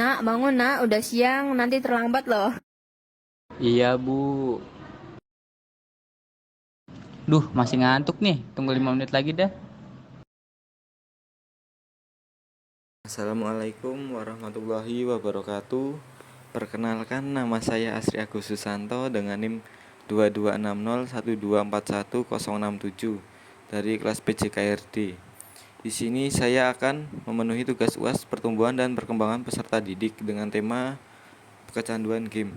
Nak, bangun nak, udah siang, nanti terlambat loh. Iya, Bu. Duh, masih ngantuk nih. Tunggu 5 menit lagi dah. Assalamualaikum warahmatullahi wabarakatuh. Perkenalkan, nama saya Asri Agus Susanto dengan NIM 226012411067 dari kelas PJKRD. Di sini saya akan memenuhi tugas UAS pertumbuhan dan perkembangan peserta didik dengan tema kecanduan game.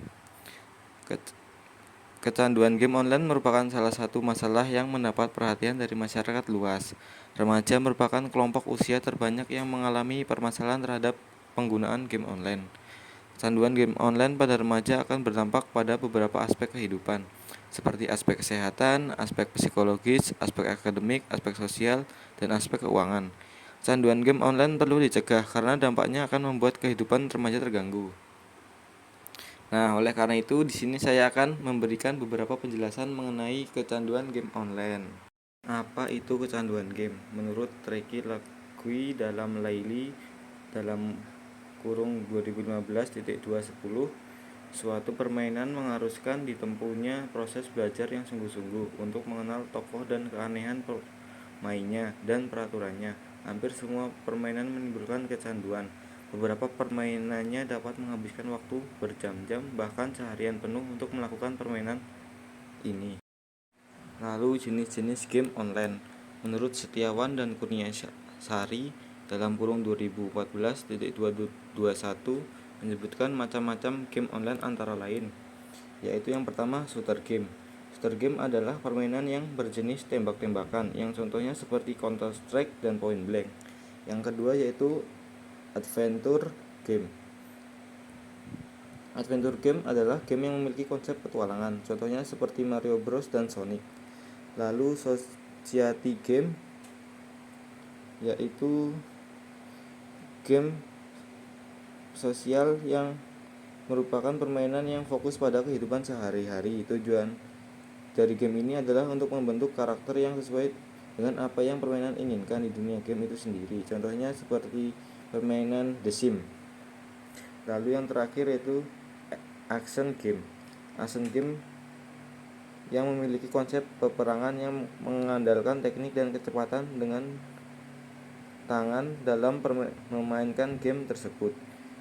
Kecanduan game online merupakan salah satu masalah yang mendapat perhatian dari masyarakat luas. Remaja merupakan kelompok usia terbanyak yang mengalami permasalahan terhadap penggunaan game online. Kecanduan game online pada remaja akan berdampak pada beberapa aspek kehidupan, seperti aspek kesehatan, aspek psikologis, aspek akademik, aspek sosial, dan aspek keuangan. Kecanduan game online perlu dicegah karena dampaknya akan membuat kehidupan remaja terganggu. Nah, oleh karena itu di sini saya akan memberikan beberapa penjelasan mengenai kecanduan game online. Apa itu kecanduan game? Menurut Treki Lagui dalam Laili dalam kurung 2015.210, suatu permainan mengharuskan ditempuhnya proses belajar yang sungguh-sungguh untuk mengenal tokoh dan keanehan mainnya dan peraturannya. Hampir semua permainan menimbulkan kecanduan. Beberapa permainannya dapat menghabiskan waktu berjam-jam, bahkan seharian penuh untuk melakukan permainan ini. Lalu jenis-jenis game online. Menurut Setiawan dan Kurniasari dalam kurung 2014.221 menyebutkan macam-macam game online antara lain, yaitu yang pertama shooter game. Shooter game adalah permainan yang berjenis tembak-tembakan, yang contohnya seperti Counter Strike dan Point Blank. Yang kedua yaitu adventure game. Adventure game adalah game yang memiliki konsep petualangan, contohnya seperti Mario Bros dan Sonic. Lalu society game yaitu game sosial yang merupakan permainan yang fokus pada kehidupan sehari-hari. Tujuan dari game ini adalah untuk membentuk karakter yang sesuai dengan apa yang permainan inginkan di dunia game itu sendiri. Contohnya seperti permainan The Sims. Lalu yang terakhir yaitu action game. Action game yang memiliki konsep peperangan yang mengandalkan teknik dan kecepatan dengan tangan dalam memainkan game tersebut.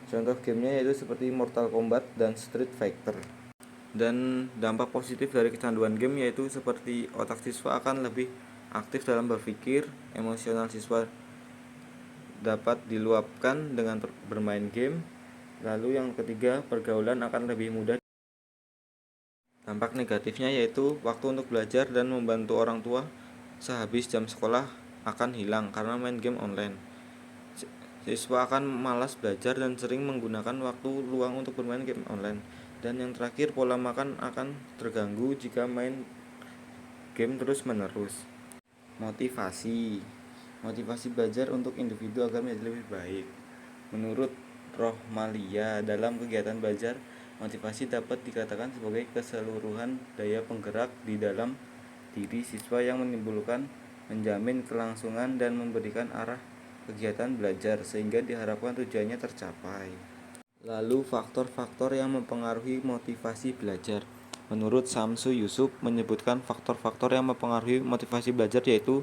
Contoh gamenya yaitu seperti Mortal Kombat dan Street Fighter. Dan dampak positif dari kecanduan game yaitu seperti otak siswa akan lebih aktif dalam berpikir, emosional siswa dapat diluapkan dengan bermain game. Lalu yang ketiga, pergaulan akan lebih mudah. Dampak negatifnya yaitu waktu untuk belajar dan membantu orang tua sehabis jam sekolah akan hilang karena main game online. Siswa akan malas belajar dan sering menggunakan waktu luang untuk bermain game online. Dan yang terakhir, pola makan akan terganggu jika main game terus-menerus. Motivasi belajar untuk individu agar menjadi lebih baik. Menurut Rohmalia, dalam kegiatan belajar, motivasi dapat dikatakan sebagai keseluruhan daya penggerak di dalam diri siswa yang menimbulkan, menjamin kelangsungan dan memberikan arah kegiatan belajar sehingga diharapkan tujuannya tercapai. Lalu faktor-faktor yang mempengaruhi motivasi belajar. Menurut Samsu Yusuf menyebutkan faktor-faktor yang mempengaruhi motivasi belajar yaitu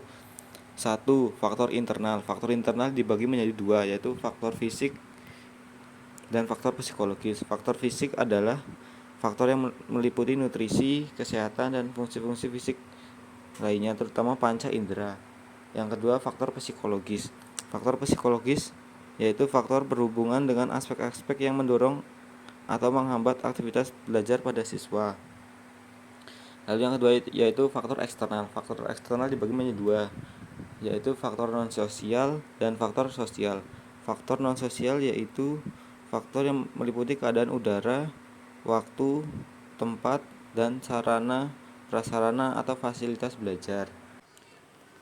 1. Faktor internal. Faktor internal dibagi menjadi 2, yaitu faktor fisik dan faktor psikologis. Faktor fisik adalah faktor yang meliputi nutrisi, kesehatan, dan fungsi-fungsi fisik lainnya, terutama panca indera. Yang kedua, faktor psikologis. Faktor psikologis yaitu faktor berhubungan dengan aspek-aspek yang mendorong atau menghambat aktivitas belajar pada siswa. Lalu yang kedua yaitu faktor eksternal. Faktor eksternal dibagi menjadi 2, yaitu faktor non-sosial dan faktor sosial. Faktor non-sosial yaitu faktor yang meliputi keadaan udara, waktu, tempat, dan sarana, prasarana atau fasilitas belajar.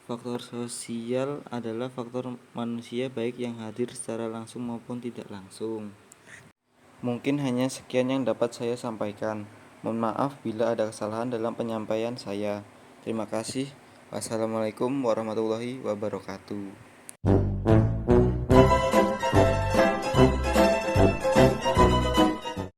Faktor sosial adalah faktor manusia baik yang hadir secara langsung maupun tidak langsung. Mungkin hanya sekian yang dapat saya sampaikan. Mohon maaf bila ada kesalahan dalam penyampaian saya. Terima kasih. Wassalamualaikum warahmatullahi wabarakatuh.